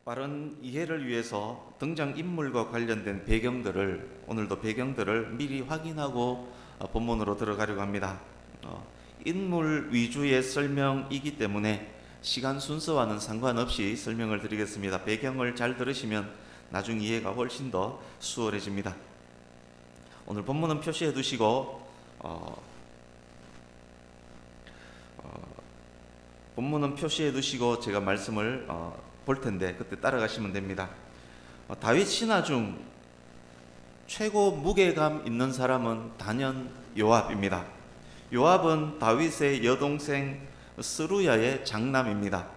빠른 이해를 위해서 등장인물과 관련된 오늘도 배경들을 미리 확인하고 본문으로 들어가려고 합니다. 인물 위주의 설명이기 때문에 시간 순서와는 상관없이 설명을 드리겠습니다. 배경을 잘 들으시면 나중 이해가 훨씬 더 수월해집니다. 오늘 본문은 표시해 두시고 제가 말씀을 볼 텐데 그때 따라가시면 됩니다. 다윗 신하 중 최고 무게감 있는 사람은 단연 요압입니다. 요압은 다윗의 여동생 스루야의 장남입니다.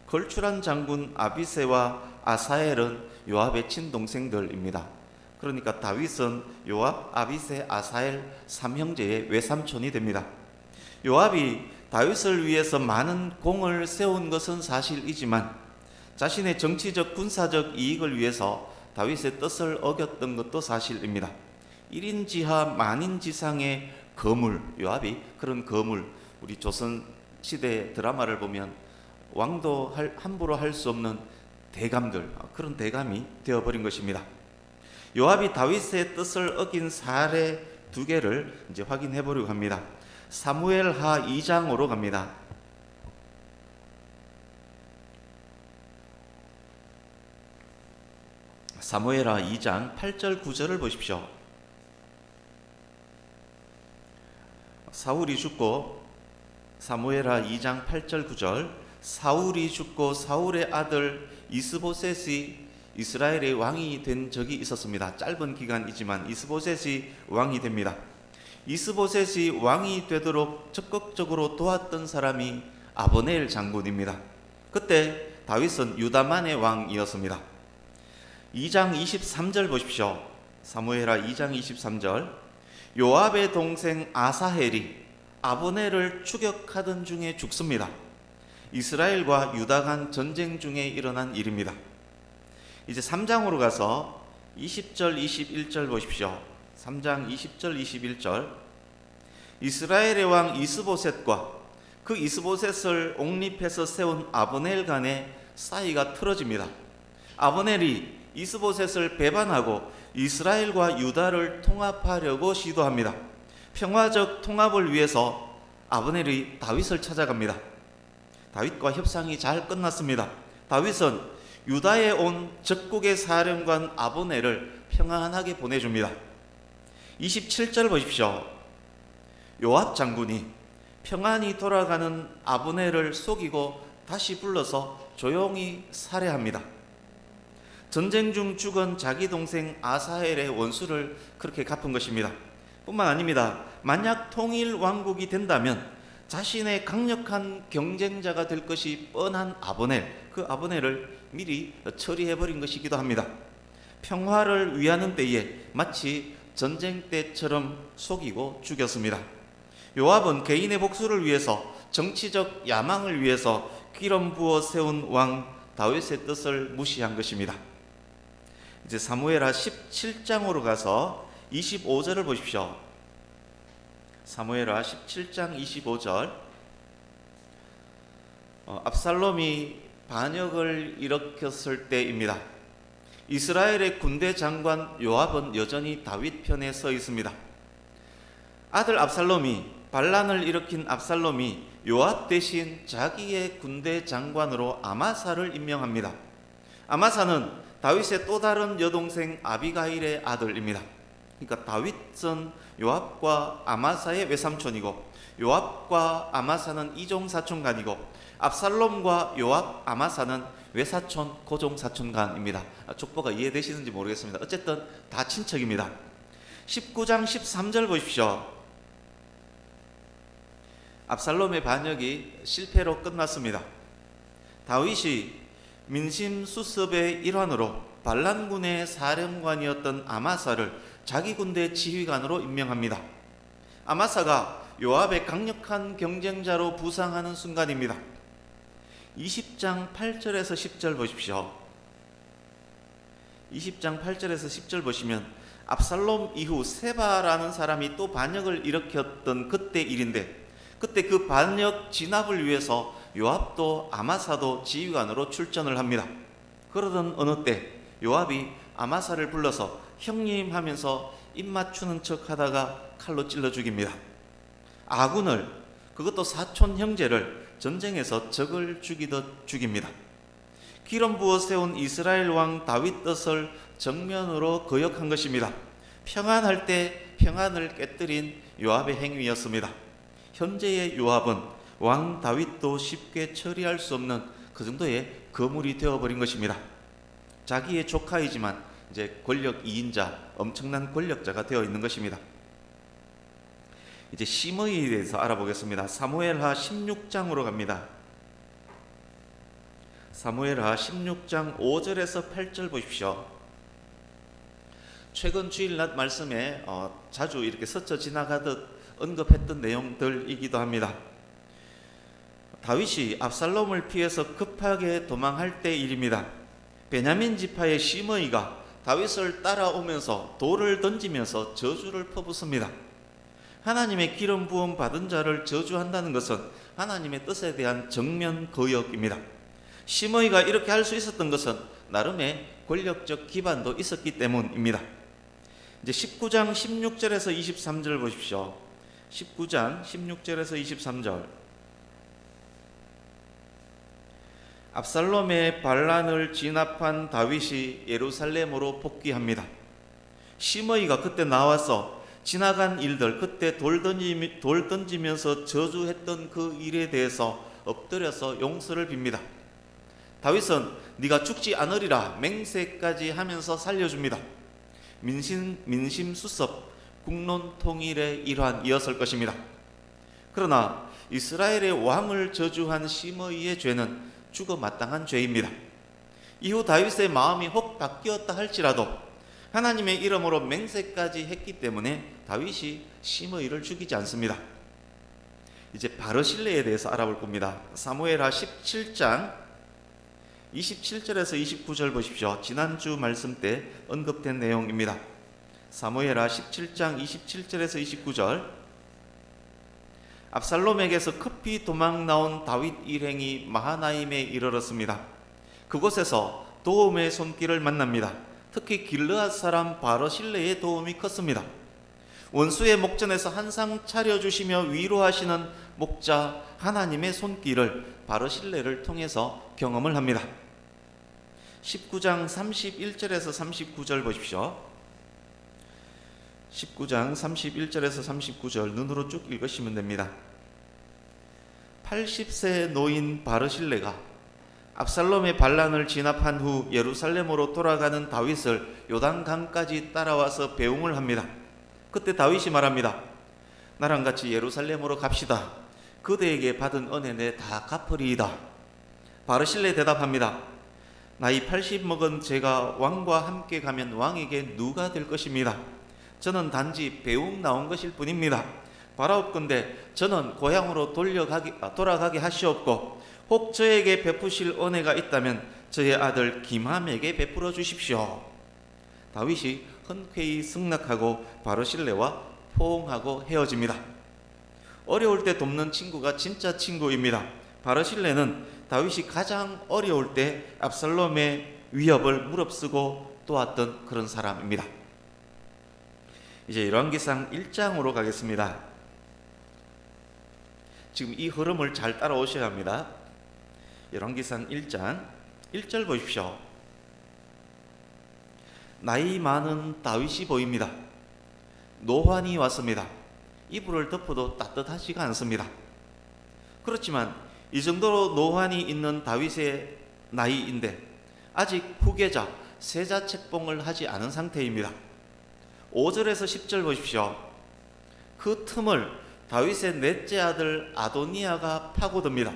걸출한 장군 아비새와 아사엘은 요압의 친동생들입니다. 그러니까 다윗은 요압, 아비새, 아사엘 3형제의 외삼촌이 됩니다. 요압이 다윗을 위해서 많은 공을 세운 것은 사실이지만 자신의 정치적 군사적 이익을 위해서 다윗의 뜻을 어겼던 것도 사실입니다. 1인지하 만인지상의 거물, 요압이 그런 거물, 우리 조선시대 드라마를 보면 왕도 함부로 할 수 없는 대감들, 그런 대감이 되어버린 것입니다. 요압이 다윗의 뜻을 어긴 사례 2개를 이제 확인해 보려고 합니다. 사무엘하 2장으로 갑니다. 사무엘하 2장 8절 9절을 보십시오. 사무엘하 2장 8절 9절 사울이 죽고 사울의 아들 이스보셋이 이스라엘의 왕이 된 적이 있었습니다. 짧은 기간이지만 이스보셋이 왕이 됩니다. 이스보셋이 왕이 되도록 적극적으로 도왔던 사람이 아브넬 장군입니다. 그때 다윗은 유다만의 왕이었습니다. 2장 23절 보십시오. 사무엘하 2장 23절 요압의 동생 아사헬이 아브넬을 추격하던 중에 죽습니다. 이스라엘과 유다 간 전쟁 중에 일어난 일입니다. 이제 3장으로 가서 20절 21절 보십시오. 3장 20절 21절 이스라엘의 왕 이스보셋과 그 이스보셋을 옹립해서 세운 아브넬 간의 사이가 틀어집니다. 아브넬이 이스보셋을 배반하고 이스라엘과 유다를 통합하려고 시도합니다. 평화적 통합을 위해서 아브넬이 다윗을 찾아갑니다. 다윗과 협상이 잘 끝났습니다. 다윗은 유다에 온 적국의 사령관 아브넬을 평안하게 보내줍니다. 27절 보십시오. 요압 장군이 평안히 돌아가는 아브넬을 속이고 다시 불러서 조용히 살해합니다. 전쟁 중 죽은 자기 동생 아사헬의 원수를 그렇게 갚은 것입니다. 뿐만 아닙니다. 만약 통일 왕국이 된다면 자신의 강력한 경쟁자가 될 것이 뻔한 아브넬, 그 아브넬을 미리 처리해버린 것이기도 합니다. 평화를 위하는 때에 마치 전쟁 때처럼 속이고 죽였습니다. 요압은 개인의 복수를 위해서, 정치적 야망을 위해서 기름 부어 세운 왕 다윗의 뜻을 무시한 것입니다. 이제 사무엘하 17장으로 가서 25절을 보십시오. 사무엘하 17장 25절 압살롬이 반역을 일으켰을 때입니다. 이스라엘의 군대 장관 요압은 여전히 다윗 편에 서 있습니다. 아들 압살롬이 반란을 일으킨 압살롬이 요압 대신 자기의 군대 장관으로 아마사를 임명합니다. 아마사는 다윗의 또 다른 여동생 아비가일의 아들입니다. 그러니까 다윗은 요압과 아마사의 외삼촌이고 요압과 아마사는 이종사촌간이고 압살롬과 요압, 아마사는 외사촌, 고종사촌간입니다. 족보가 이해되시는지 모르겠습니다. 어쨌든 다 친척입니다. 19장 13절 보십시오. 압살롬의 반역이 실패로 끝났습니다. 다윗이 민심 수습의 일환으로 반란군의 사령관이었던 아마사를 자기 군대 지휘관으로 임명합니다. 아마사가 요압의 강력한 경쟁자로 부상하는 순간입니다. 20장 8절에서 10절 보십시오. 20장 8절에서 10절 보시면 압살롬 이후 세바라는 사람이 또 반역을 일으켰던 그때 일인데, 그때 그 반역 진압을 위해서 요압도 아마사도 지휘관으로 출전을 합니다. 그러던 어느 때 요압이 아마사를 불러서 형님 하면서 입 맞추는 척 하다가 칼로 찔러 죽입니다. 아군을, 그것도 사촌 형제를 전쟁에서 적을 죽이듯 죽입니다. 기름 부어 세운 이스라엘 왕 다윗 뜻을 정면으로 거역한 것입니다. 평안할 때 평안을 깨뜨린 요압의 행위였습니다. 현재의 요압은 왕 다윗도 쉽게 처리할 수 없는 그 정도의 거물이 되어버린 것입니다. 자기의 조카이지만 이제 권력 2인자, 엄청난 권력자가 되어 있는 것입니다. 이제 시므이에 대해서 알아보겠습니다. 사무엘하 16장으로 갑니다. 사무엘하 16장 5절에서 8절 보십시오. 최근 주일낮 말씀에 자주 이렇게 스쳐 지나가듯 언급했던 내용들이기도 합니다. 다윗이 압살롬을 피해서 급하게 도망할 때 일입니다. 베냐민 지파의 시므이가 다윗을 따라오면서 돌을 던지면서 저주를 퍼붓습니다. 하나님의 기름 부음 받은 자를 저주한다는 것은 하나님의 뜻에 대한 정면 거역입니다. 시므이가 이렇게 할 수 있었던 것은 나름의 권력적 기반도 있었기 때문입니다. 이제 19장 16절에서 23절 보십시오. 19장 16절에서 23절. 압살롬의 반란을 진압한 다윗이 예루살렘으로 복귀합니다. 시므이가 그때 나와서 지나간 일들, 그때 돌 던지면서 저주했던 그 일에 대해서 엎드려서 용서를 빕니다. 다윗은 네가 죽지 않으리라 맹세까지 하면서 살려줍니다. 민심수습, 국론 통일의 일환이었을 것입니다. 그러나 이스라엘의 왕을 저주한 시므이의 죄는 죽어 마땅한 죄입니다. 이후 다윗의 마음이 혹 바뀌었다 할지라도 하나님의 이름으로 맹세까지 했기 때문에 다윗이 시므이를 죽이지 않습니다. 이제 바르실레에 대해서 알아볼 겁니다. 사무엘하 17장 27절에서 29절 보십시오. 지난주 말씀 때 언급된 내용입니다. 사무엘하 17장 27절에서 29절. 압살롬에게서 급히 도망 나온 다윗 일행이 마하나임에 이르렀습니다. 그곳에서 도움의 손길을 만납니다. 특히 길르앗 사람 바르실레의 도움이 컸습니다. 원수의 목전에서 한상 차려주시며 위로하시는 목자 하나님의 손길을 바르실레를 통해서 경험을 합니다. 19장 31절에서 39절 보십시오. 19장 31절에서 39절 눈으로 쭉 읽으시면 됩니다. 80세 노인 바르실레가 압살롬의 반란을 진압한 후 예루살렘으로 돌아가는 다윗을 요단강까지 따라와서 배웅을 합니다. 그때 다윗이 말합니다. 나랑 같이 예루살렘으로 갑시다. 그대에게 받은 은혜 내 다 갚으리이다. 바르실레 대답합니다. 나이 80 먹은 제가 왕과 함께 가면 왕에게 누가 될 것입니다. 저는 단지 배웅 나온 것일 뿐입니다. 바라옵건대 저는 고향으로 돌아가게 하시옵고 혹 저에게 베푸실 은혜가 있다면 저의 아들 김함에게 베풀어 주십시오. 다윗이 흔쾌히 승낙하고 바르실레와 포옹하고 헤어집니다. 어려울 때 돕는 친구가 진짜 친구입니다. 바르실레는 다윗이 가장 어려울 때 압살롬의 위협을 무릅쓰고 도왔던 그런 사람입니다. 이제 열왕기상 1장으로 가겠습니다. 지금 이 흐름을 잘 따라오셔야 합니다. 열왕기상 1장 1절 보십시오. 나이 많은 다윗이 보입니다. 노환이 왔습니다. 이불을 덮어도 따뜻하지가 않습니다. 그렇지만 이 정도로 노환이 있는 다윗의 나이인데 아직 후계자, 세자 책봉을 하지 않은 상태입니다. 5절에서 10절 보십시오. 그 틈을 다윗의 넷째 아들 아도니아가 파고듭니다.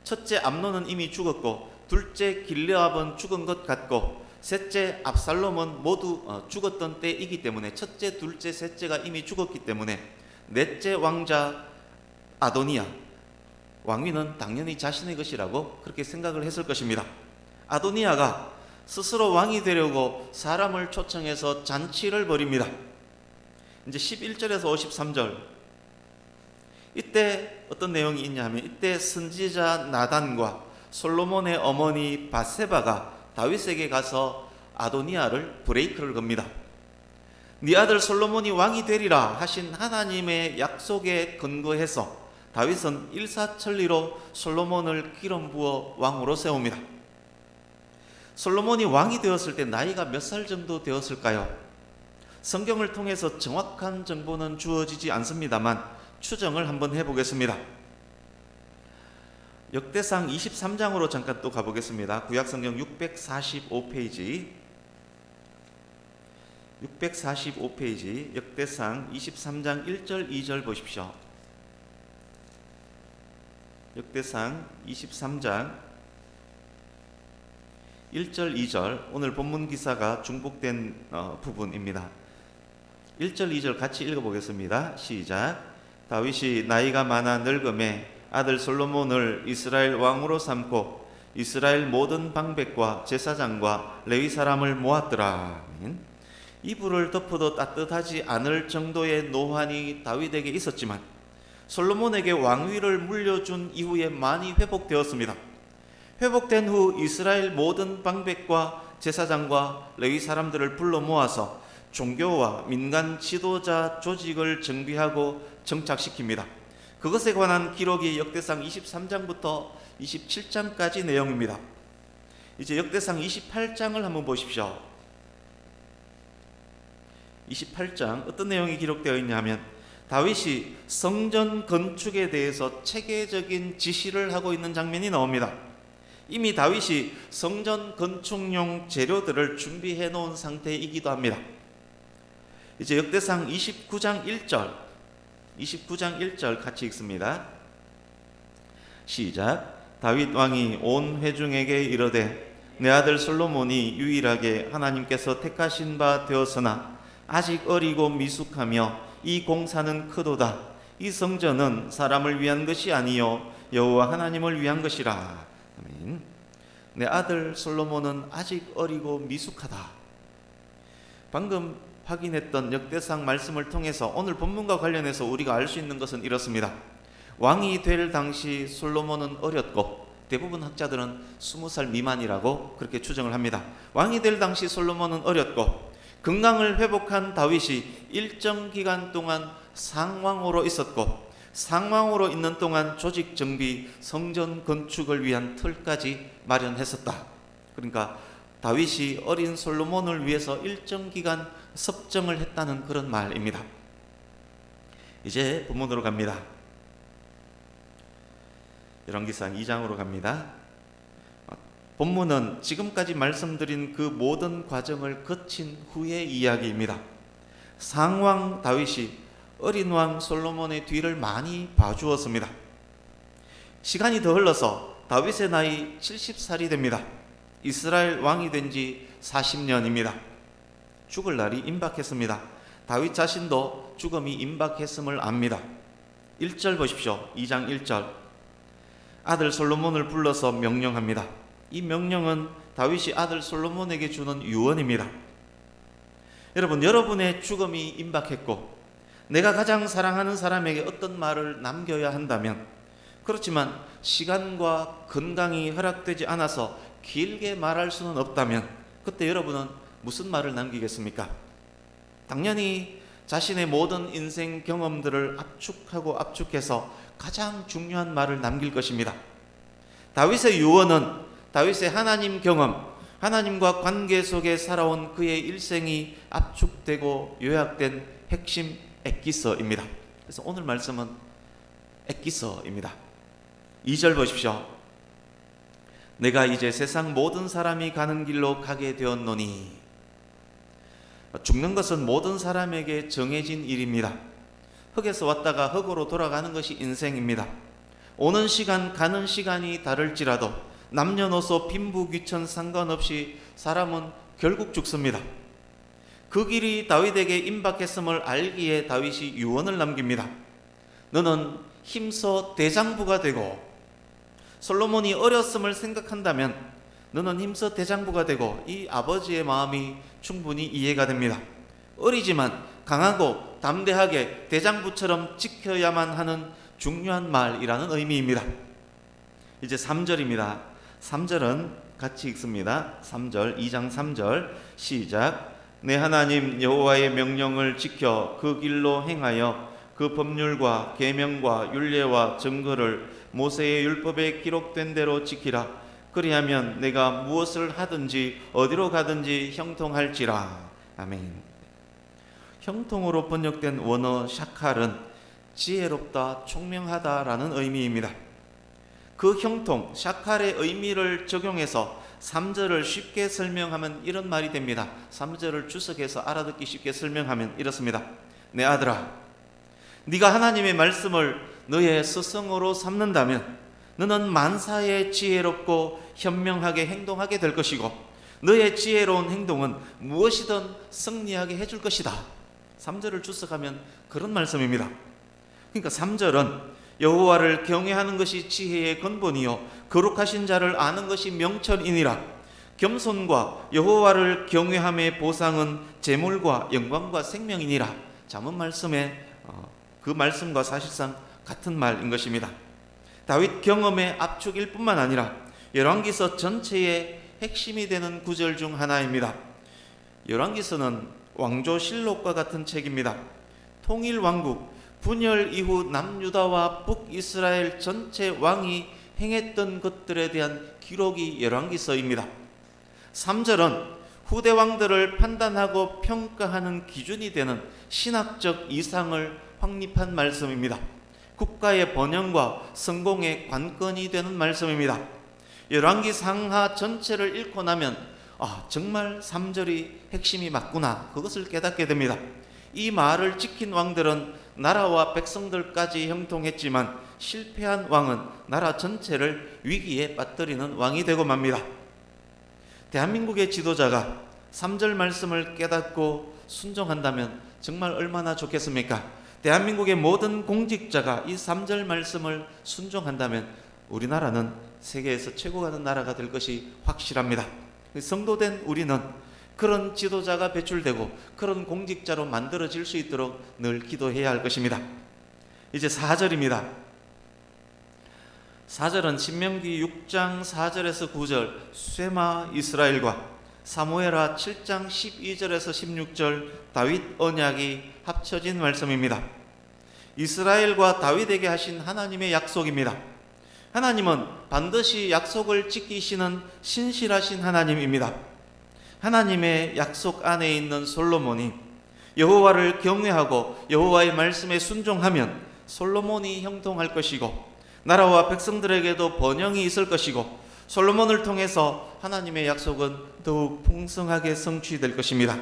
첫째 암논은 이미 죽었고 둘째 길르압은 죽은 것 같고 셋째 압살롬은 모두 죽었던 때이기 때문에 첫째, 둘째, 셋째가 이미 죽었기 때문에 넷째 왕자 아도니아, 왕위는 당연히 자신의 것이라고 그렇게 생각을 했을 것입니다. 아도니아가 스스로 왕이 되려고 사람을 초청해서 잔치를 벌입니다. 이제 11절에서 53절. 이때 어떤 내용이 있냐 하면 이때 선지자 나단과 솔로몬의 어머니 바세바가 다윗에게 가서 아도니아를 브레이크를 겁니다. 네 아들 솔로몬이 왕이 되리라 하신 하나님의 약속에 근거해서 다윗은 일사천리로 솔로몬을 기름 부어 왕으로 세웁니다. 솔로몬이 왕이 되었을 때 나이가 몇 살 정도 되었을까요? 성경을 통해서 정확한 정보는 주어지지 않습니다만 추정을 한번 해보겠습니다. 역대상 23장으로 잠깐 또 가보겠습니다. 구약성경 645페이지 역대상 23장 1절 2절 보십시오. 역대상 23장 1절 2절 오늘 본문 기사가 중복된 부분입니다. 1절 2절 같이 읽어보겠습니다. 시작. 다윗이 나이가 많아 늙음에 아들 솔로몬을 이스라엘 왕으로 삼고 이스라엘 모든 방백과 제사장과 레위 사람을 모았더라. 이불을 덮어도 따뜻하지 않을 정도의 노환이 다윗에게 있었지만 솔로몬에게 왕위를 물려준 이후에 많이 회복되었습니다. 회복된 후 이스라엘 모든 방백과 제사장과 레위 사람들을 불러 모아서 종교와 민간 지도자 조직을 정비하고 정착시킵니다. 그것에 관한 기록이 역대상 23장부터 27장까지 내용입니다. 이제 역대상 28장을 한번 보십시오. 28장 어떤 내용이 기록되어 있냐면 다윗이 성전 건축에 대해서 체계적인 지시를 하고 있는 장면이 나옵니다. 이미 다윗이 성전 건축용 재료들을 준비해 놓은 상태이기도 합니다. 이제 역대상 29장 1절 같이 읽습니다. 시작. 다윗 왕이 온 회중에게 이르되 내 아들 솔로몬이 유일하게 하나님께서 택하신 바 되었으나 아직 어리고 미숙하며 이 공사는 크도다. 이 성전은 사람을 위한 것이 아니요 여호와 하나님을 위한 것이라. 아멘. 내 아들 솔로몬은 아직 어리고 미숙하다. 방금 확인했던 역대상 말씀을 통해서 오늘 본문과 관련해서 우리가 알 수 있는 것은 이렇습니다. 왕이 될 당시 솔로몬은 어렸고 대부분 학자들은 20살 미만이라고 그렇게 추정을 합니다. 왕이 될 당시 솔로몬은 어렸고 건강을 회복한 다윗이 일정 기간 동안 상왕으로 있었고 상왕으로 있는 동안 조직 정비, 성전 건축을 위한 틀까지 마련했었다. 그러니까 다윗이 어린 솔로몬을 위해서 일정 기간 섭정을 했다는 그런 말입니다. 이제 본문으로 갑니다. 열왕기상 2장으로 갑니다. 본문은 지금까지 말씀드린 그 모든 과정을 거친 후의 이야기입니다. 상왕 다윗이 어린 왕 솔로몬의 뒤를 많이 봐주었습니다. 시간이 더 흘러서 다윗의 나이 70살이 됩니다. 이스라엘 왕이 된 지 40년입니다. 죽을 날이 임박했습니다. 다윗 자신도 죽음이 임박했음을 압니다. 1절 보십시오. 2장 1절. 아들 솔로몬을 불러서 명령합니다. 이 명령은 다윗이 아들 솔로몬에게 주는 유언입니다. 여러분, 여러분의 죽음이 임박했고 내가 가장 사랑하는 사람에게 어떤 말을 남겨야 한다면, 그렇지만 시간과 건강이 허락되지 않아서 길게 말할 수는 없다면 그때 여러분은 무슨 말을 남기겠습니까? 당연히 자신의 모든 인생 경험들을 압축해서 가장 중요한 말을 남길 것입니다. 다윗의 유언은 다윗의 하나님 경험, 하나님과 관계 속에 살아온 그의 일생이 압축되고 요약된 핵심 엑기서입니다. 그래서 오늘 말씀은 엑기서입니다. 2절 보십시오. 내가 이제 세상 모든 사람이 가는 길로 가게 되었노니. 죽는 것은 모든 사람에게 정해진 일입니다. 흙에서 왔다가 흙으로 돌아가는 것이 인생입니다. 오는 시간 가는 시간이 다를지라도 남녀노소 빈부귀천 상관없이 사람은 결국 죽습니다. 그 길이 다윗에게 임박했음을 알기에 다윗이 유언을 남깁니다. 너는 힘써 대장부가 되고, 솔로몬이 어렸음을 생각한다면 너는 힘써 대장부가 되고, 이 아버지의 마음이 충분히 이해가 됩니다. 어리지만 강하고 담대하게 대장부처럼 지켜야만 하는 중요한 말이라는 의미입니다. 이제 3절입니다. 3절은 같이 읽습니다. 3절, 2장 3절 시작. 내 하나님 여호와의 명령을 지켜 그 길로 행하여 그 법률과 계명과 율례와 증거를 모세의 율법에 기록된 대로 지키라. 그리하면 내가 무엇을 하든지 어디로 가든지 형통할지라. 아멘. 형통으로 번역된 원어 샤칼은 지혜롭다, 총명하다라는 의미입니다. 그 형통, 샤칼의 의미를 적용해서 3절을 쉽게 설명하면 이런 말이 됩니다. 3절을 주석해서 알아듣기 쉽게 설명하면 이렇습니다. 내 아들아, 네가 하나님의 말씀을 너의 스승으로 삼는다면 너는 만사에 지혜롭고 현명하게 행동하게 될 것이고 너의 지혜로운 행동은 무엇이든 승리하게 해줄 것이다. 3절을 주석하면 그런 말씀입니다. 그러니까 3절은 여호와를 경외하는 것이 지혜의 근본이요 거룩하신 자를 아는 것이 명철이니라. 겸손과 여호와를 경외함의 보상은 재물과 영광과 생명이니라. 잠언 말씀에 그 말씀과 사실상 같은 말인 것입니다. 다윗 경험의 압축일 뿐만 아니라 열왕기서 전체의 핵심이 되는 구절 중 하나입니다. 열왕기서는 왕조실록과 같은 책입니다. 통일왕국 분열 이후 남유다와 북이스라엘 전체 왕이 행했던 것들에 대한 기록이 열왕기서입니다. 3절은 후대 왕들을 판단하고 평가하는 기준이 되는 신학적 이상을 확립한 말씀입니다. 국가의 번영과 성공의 관건이 되는 말씀입니다. 열왕기 상하 전체를 읽고 나면 정말 3절이 핵심이 맞구나, 그것을 깨닫게 됩니다. 이 말을 지킨 왕들은 나라와 백성들까지 형통했지만 실패한 왕은 나라 전체를 위기에 빠뜨리는 왕이 되고 맙니다. 대한민국의 지도자가 3절 말씀을 깨닫고 순종한다면 정말 얼마나 좋겠습니까? 대한민국의 모든 공직자가 이 3절 말씀을 순종한다면 우리나라는 세계에서 최고가 되는 나라가 될 것이 확실합니다. 성도된 우리는 그런 지도자가 배출되고 그런 공직자로 만들어질 수 있도록 늘 기도해야 할 것입니다. 이제 4절입니다. 4절은 신명기 6장 4절에서 9절 쇠마 이스라엘과 사무엘하 7장 12절에서 16절 다윗 언약이 합쳐진 말씀입니다. 이스라엘과 다윗에게 하신 하나님의 약속입니다. 하나님은 반드시 약속을 지키시는 신실하신 하나님입니다. 하나님의 약속 안에 있는 솔로몬이 여호와를 경외하고 여호와의 말씀에 순종하면 솔로몬이 형통할 것이고 나라와 백성들에게도 번영이 있을 것이고 솔로몬을 통해서 하나님의 약속은 더욱 풍성하게 성취될 것입니다.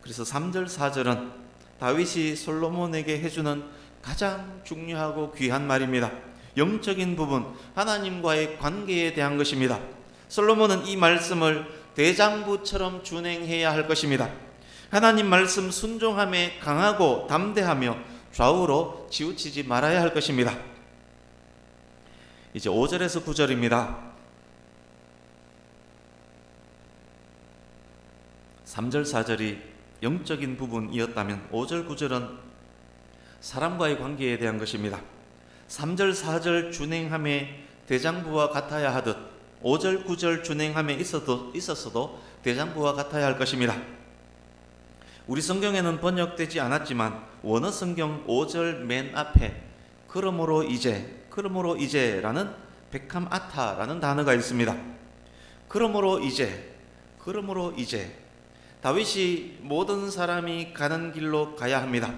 그래서 3절 4절은 다윗이 솔로몬에게 해주는 가장 중요하고 귀한 말입니다. 영적인 부분, 하나님과의 관계에 대한 것입니다. 솔로몬은 이 말씀을 대장부처럼 준행해야 할 것입니다. 하나님 말씀 순종함에 강하고 담대하며 좌우로 치우치지 말아야 할 것입니다. 이제 5절에서 9절입니다. 3절 4절이 영적인 부분이었다면 5절 9절은 사람과의 관계에 대한 것입니다. 3절 4절 준행함에 대장부와 같아야 하듯 5절 9절 준행함에 있었어도 대장부와 같아야 할 것입니다. 우리 성경에는 번역되지 않았지만 원어 성경 5절 맨 앞에 그러므로 이제라는 베캄아타라는 단어가 있습니다. 그러므로 이제 다윗이 모든 사람이 가는 길로 가야 합니다.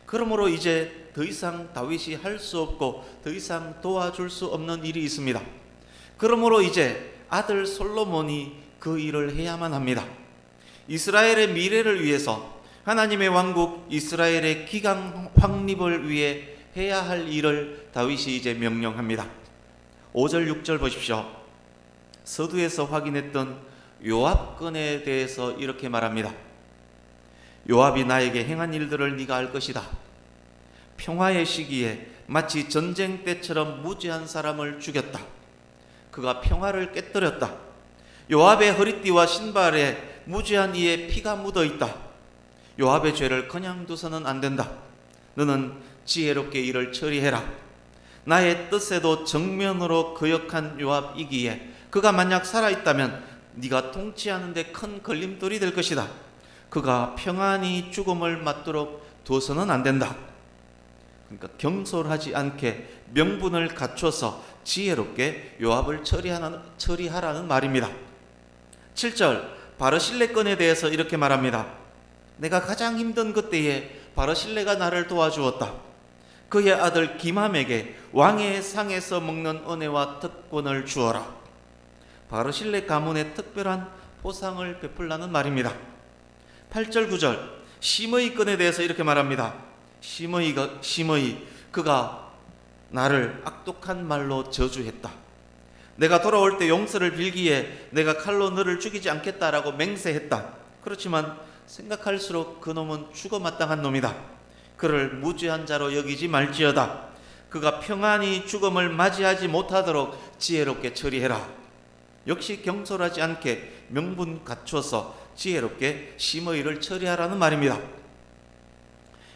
그러므로 이제 더 이상 다윗이 할 수 없고 더 이상 도와줄 수 없는 일이 있습니다. 그러므로 이제 아들 솔로몬이 그 일을 해야만 합니다. 이스라엘의 미래를 위해서 하나님의 왕국 이스라엘의 기강 확립을 위해 해야 할 일을 다윗이 이제 명령합니다. 5절 6절 보십시오. 서두에서 확인했던 요압건에 대해서 이렇게 말합니다. 요압이 나에게 행한 일들을 네가 알 것이다. 평화의 시기에 마치 전쟁 때처럼 무지한 사람을 죽였다. 그가 평화를 깨뜨렸다. 요압의 허리띠와 신발에 무지한 이의 피가 묻어있다. 요압의 죄를 그냥 두서는 안 된다. 너는 지혜롭게 이를 처리해라. 나의 뜻에도 정면으로 거역한 요압이기에 그가 만약 살아있다면 네가 통치하는 데 큰 걸림돌이 될 것이다. 그가 평안히 죽음을 맞도록 둬서는 안 된다. 그러니까 경솔하지 않게 명분을 갖춰서 지혜롭게 요압을 처리하라는 말입니다. 7절 바르실레 건에 대해서 이렇게 말합니다. 내가 가장 힘든 그때에 바르실레가 나를 도와주었다. 그의 아들 기맘에게 왕의 상에서 먹는 은혜와 특권을 주어라. 바르실레 가문에 특별한 보상을 베풀라는 말입니다. 8절 9절 시므이 건에 대해서 이렇게 말합니다. 시므이 그가 나를 악독한 말로 저주했다. 내가 돌아올 때 용서를 빌기에 내가 칼로 너를 죽이지 않겠다라고 맹세했다. 그렇지만 생각할수록 그놈은 죽어 마땅한 놈이다. 그를 무죄한 자로 여기지 말지어다. 그가 평안히 죽음을 맞이하지 못하도록 지혜롭게 처리해라. 역시 경솔하지 않게 명분 갖춰서 지혜롭게 시므이를 처리하라는 말입니다.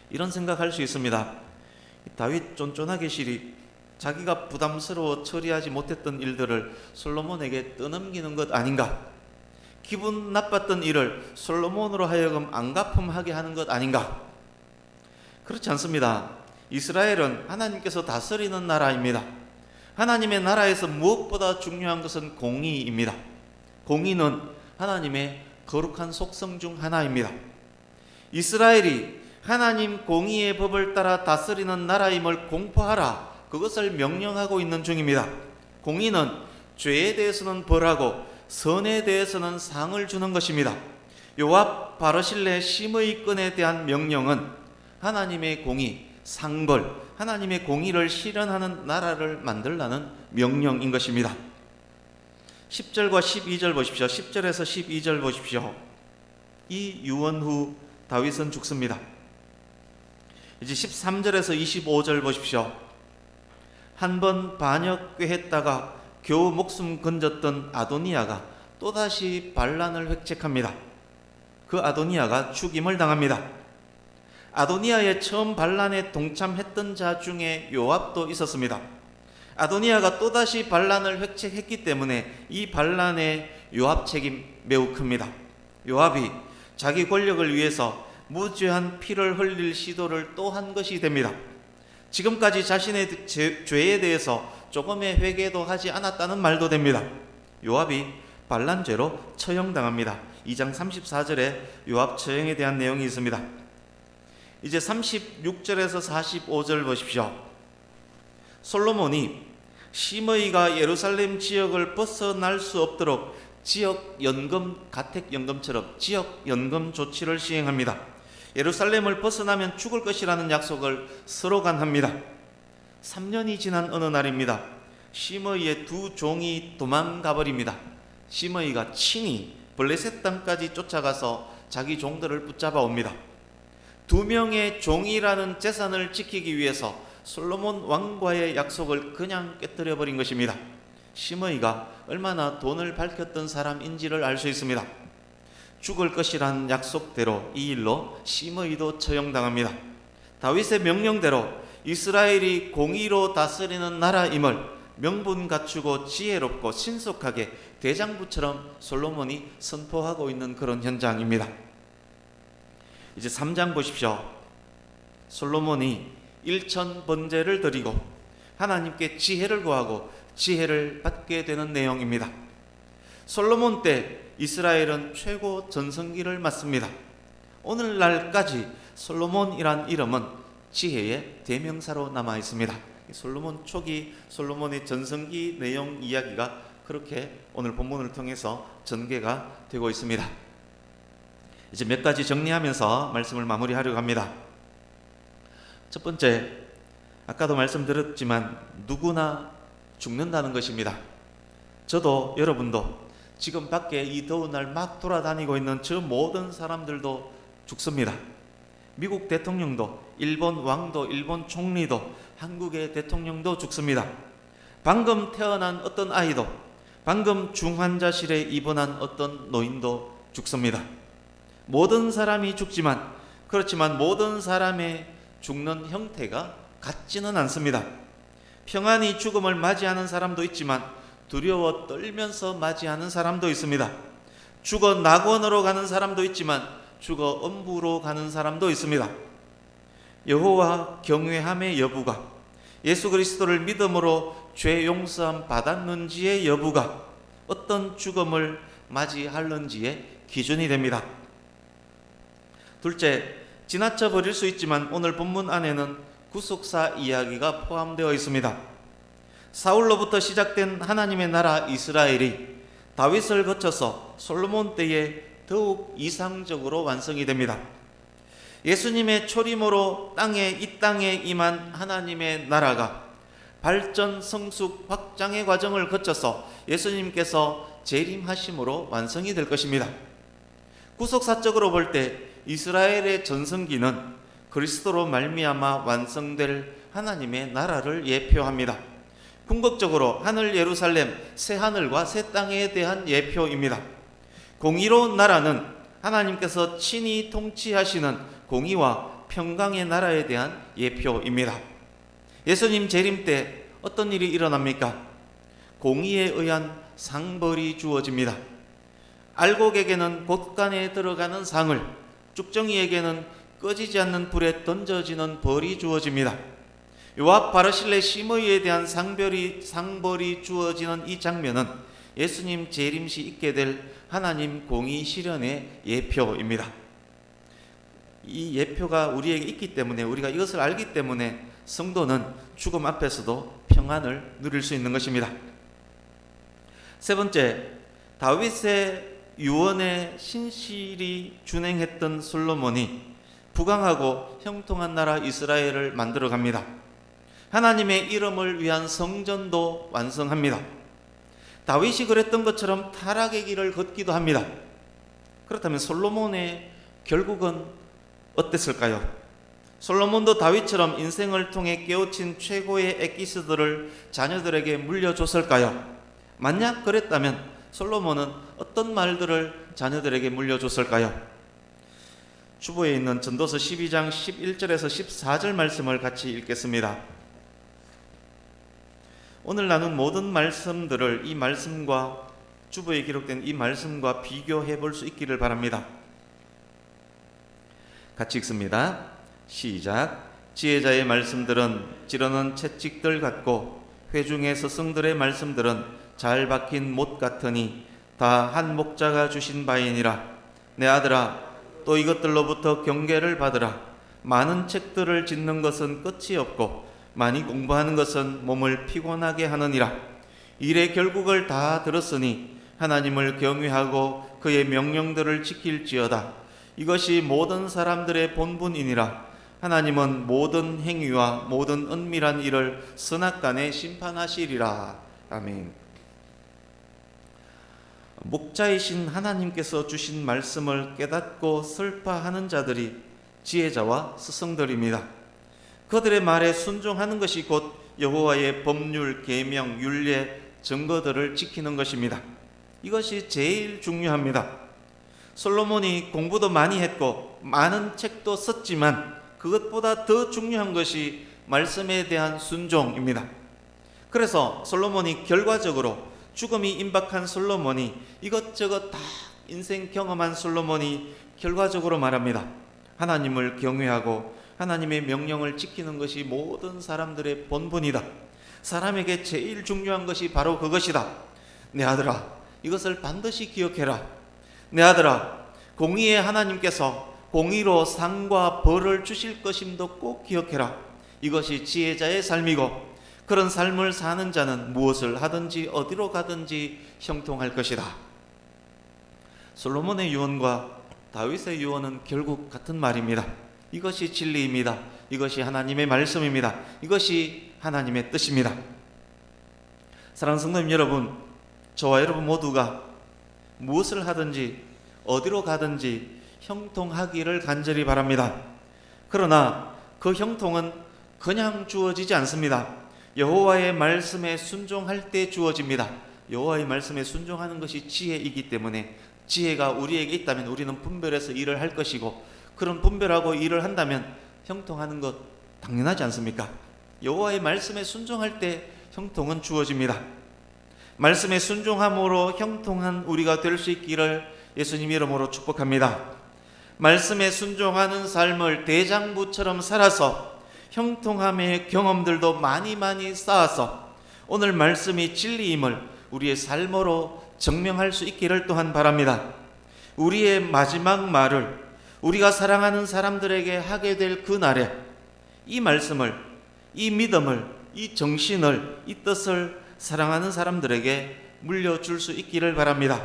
이런 생각할 수 있습니다. 다윗 쫀쫀하게 시리 자기가 부담스러워 처리하지 못했던 일들을 솔로몬에게 떠넘기는 것 아닌가? 기분 나빴던 일을 솔로몬으로 하여금 안 갚음하게 하는 것 아닌가? 그렇지 않습니다. 이스라엘은 하나님께서 다스리는 나라입니다. 하나님의 나라에서 무엇보다 중요한 것은 공의입니다. 공의는 하나님의 거룩한 속성 중 하나입니다. 이스라엘이 하나님 공의의 법을 따라 다스리는 나라임을 공포하라. 그것을 명령하고 있는 중입니다. 공의는 죄에 대해서는 벌하고 선에 대해서는 상을 주는 것입니다. 요압 바르실레 시므이 건에 대한 명령은 하나님의 공의, 상벌, 하나님의 공의를 실현하는 나라를 만들라는 명령인 것입니다. 10절과 12절 보십시오. 10절에서 12절 보십시오. 이 유언 후 다윗은 죽습니다. 이제 13절에서 25절 보십시오. 한 번 반역 꾀했다가 겨우 목숨 건졌던 아도니아가 또다시 반란을 획책합니다. 그 아도니아가 죽임을 당합니다. 아도니아의 처음 반란에 동참했던 자 중에 요압도 있었습니다. 아도니아가 또다시 반란을 획책했기 때문에 이 반란의 요압 책임 매우 큽니다. 요압이 자기 권력을 위해서 무죄한 피를 흘릴 시도를 또 한 것이 됩니다. 지금까지 자신의 죄에 대해서 조금의 회개도 하지 않았다는 말도 됩니다. 요압이 반란죄로 처형당합니다. 2장 34절에 요압 처형에 대한 내용이 있습니다. 이제 36절에서 45절 보십시오. 솔로몬이 시므이가 예루살렘 지역을 벗어날 수 없도록 지역연금, 가택연금처럼 지역연금 조치를 시행합니다. 예루살렘을 벗어나면 죽을 것이라는 약속을 서로 간합니다. 3년이 지난 어느 날입니다. 시므이의 두 종이 도망가 버립니다. 시므이가 친히 블레셋 땅까지 쫓아가서 자기 종들을 붙잡아 옵니다. 2명의 종이라는 재산을 지키기 위해서 솔로몬 왕과의 약속을 그냥 깨뜨려 버린 것입니다. 시므이가 얼마나 돈을 밝혔던 사람인지를 알 수 있습니다. 죽을 것이란 약속대로 이 일로 시므이도 처형당합니다. 다윗의 명령대로 이스라엘이 공의로 다스리는 나라임을 명분 갖추고 지혜롭고 신속하게 대장부처럼 솔로몬이 선포하고 있는 그런 현장입니다. 이제 3장 보십시오. 솔로몬이 일천 번제를 드리고 하나님께 지혜를 구하고 지혜를 받게 되는 내용입니다. 솔로몬 때 이스라엘은 최고 전성기를 맞습니다. 오늘날까지 솔로몬이란 이름은 지혜의 대명사로 남아 있습니다. 솔로몬 초기 솔로몬의 전성기 내용 이야기가 그렇게 오늘 본문을 통해서 전개가 되고 있습니다. 이제 몇 가지 정리하면서 말씀을 마무리하려고 합니다. 첫 번째, 아까도 말씀드렸지만 누구나 죽는다는 것입니다. 저도 여러분도 지금 밖에 이 더운 날 막 돌아다니고 있는 저 모든 사람들도 죽습니다. 미국 대통령도, 일본 왕도, 일본 총리도, 한국의 대통령도 죽습니다. 방금 태어난 어떤 아이도, 방금 중환자실에 입원한 어떤 노인도 죽습니다. 모든 사람이 죽지만, 그렇지만 모든 사람의 죽는 형태가 같지는 않습니다. 평안히 죽음을 맞이하는 사람도 있지만 두려워 떨면서 맞이하는 사람도 있습니다. 죽어 낙원으로 가는 사람도 있지만 죽어 엄부로 가는 사람도 있습니다. 여호와 경외함의 여부가, 예수 그리스도를 믿음으로 죄 용서함 받았는지의 여부가 어떤 죽음을 맞이하는지의 기준이 됩니다. 둘째, 지나쳐 버릴 수 있지만 오늘 본문 안에는 구속사 이야기가 포함되어 있습니다. 사울로부터 시작된 하나님의 나라 이스라엘이 다윗을 거쳐서 솔로몬 때에 더욱 이상적으로 완성이 됩니다. 예수님의 초림으로 이 땅에 임한 하나님의 나라가 발전, 성숙, 확장의 과정을 거쳐서 예수님께서 재림하심으로 완성이 될 것입니다. 구속사적으로 볼 때 이스라엘의 전성기는 그리스도로 말미암아 완성될 하나님의 나라를 예표합니다. 궁극적으로 하늘 예루살렘, 새 하늘과 새 땅에 대한 예표입니다. 공의로운 나라는 하나님께서 친히 통치하시는 공의와 평강의 나라에 대한 예표입니다. 예수님 재림 때 어떤 일이 일어납니까? 공의에 의한 상벌이 주어집니다. 알곡에게는 곳간에 들어가는 상을, 쭉정이에게는 꺼지지 않는 불에 던져지는 벌이 주어집니다. 요압 바르실레 시므이에 대한 상벌이 주어지는 이 장면은 예수님 재림시 있게 될 하나님 공의 실현의 예표입니다. 이 예표가 우리에게 있기 때문에, 우리가 이것을 알기 때문에 성도는 죽음 앞에서도 평안을 누릴 수 있는 것입니다. 세 번째, 다윗의 유언에 신실히 준행했던 솔로몬이 부강하고 형통한 나라 이스라엘을 만들어 갑니다. 하나님의 이름을 위한 성전도 완성합니다. 다윗이 그랬던 것처럼 타락의 길을 걷기도 합니다. 그렇다면 솔로몬의 결국은 어땠을까요? 솔로몬도 다윗처럼 인생을 통해 깨우친 최고의 엑기스들을 자녀들에게 물려줬을까요? 만약 그랬다면 솔로몬은 어떤 말들을 자녀들에게 물려줬을까요? 주보에 있는 전도서 12장 11절에서 14절 말씀을 같이 읽겠습니다. 오늘 나눈 모든 말씀들을 이 말씀과 주보에 기록된 이 말씀과 비교해 볼 수 있기를 바랍니다. 같이 읽습니다. 시작. 지혜자의 말씀들은 찌르는 채찍들 같고 회중의 스승들의 말씀들은 잘 박힌 못 같으니 다 한 목자가 주신 바이니라. 내 아들아, 또 이것들로부터 경계를 받으라. 많은 책들을 짓는 것은 끝이 없고 많이 공부하는 것은 몸을 피곤하게 하느니라. 일의 결국을 다 들었으니 하나님을 경외하고 그의 명령들을 지킬지어다. 이것이 모든 사람들의 본분이니라. 하나님은 모든 행위와 모든 은밀한 일을 선악간에 심판하시리라. 아멘. 목자이신 하나님께서 주신 말씀을 깨닫고 설파하는 자들이 지혜자와 스승들입니다. 그들의 말에 순종하는 것이 곧 여호와의 법률, 계명, 율례, 증거들을 지키는 것입니다. 이것이 제일 중요합니다. 솔로몬이 공부도 많이 했고 많은 책도 썼지만 그것보다 더 중요한 것이 말씀에 대한 순종입니다. 그래서 솔로몬이 결과적으로 죽음이 임박한 솔로몬이 이것저것 다 인생 경험한 솔로몬이 결과적으로 말합니다. 하나님을 경외하고 하나님의 명령을 지키는 것이 모든 사람들의 본분이다. 사람에게 제일 중요한 것이 바로 그것이다. 내 아들아, 이것을 반드시 기억해라. 내 아들아, 공의의 하나님께서 공의로 상과 벌을 주실 것임도 꼭 기억해라. 이것이 지혜자의 삶이고 그런 삶을 사는 자는 무엇을 하든지 어디로 가든지 형통할 것이다. 솔로몬의 유언과 다윗의 유언은 결국 같은 말입니다. 이것이 진리입니다. 이것이 하나님의 말씀입니다. 이것이 하나님의 뜻입니다. 사랑하는 성도님 여러분, 저와 여러분 모두가 무엇을 하든지 어디로 가든지 형통하기를 간절히 바랍니다. 그러나 그 형통은 그냥 주어지지 않습니다. 여호와의 말씀에 순종할 때 주어집니다. 여호와의 말씀에 순종하는 것이 지혜이기 때문에 지혜가 우리에게 있다면 우리는 분별해서 일을 할 것이고 그런 분별하고 일을 한다면 형통하는 것 당연하지 않습니까? 여호와의 말씀에 순종할 때 형통은 주어집니다. 말씀에 순종함으로 형통한 우리가 될 수 있기를 예수님 이름으로 축복합니다. 말씀에 순종하는 삶을 대장부처럼 살아서 형통함의 경험들도 많이 쌓아서 오늘 말씀이 진리임을 우리의 삶으로 증명할 수 있기를 또한 바랍니다. 우리의 마지막 말을 우리가 사랑하는 사람들에게 하게 될 그날에 이 말씀을, 이 믿음을, 이 정신을, 이 뜻을 사랑하는 사람들에게 물려줄 수 있기를 바랍니다.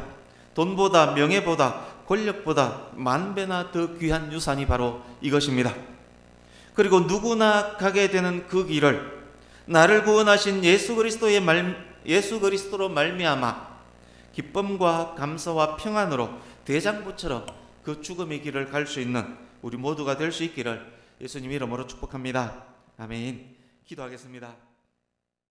돈보다, 명예보다, 권력보다 만배나 더 귀한 유산이 바로 이것입니다. 그리고 누구나 가게 되는 그 길을 나를 구원하신 예수 그리스도로 말미암아 기쁨과 감사와 평안으로 대장부처럼 그 죽음의 길을 갈 수 있는 우리 모두가 될 수 있기를 예수님 이름으로 축복합니다. 아멘. 기도하겠습니다.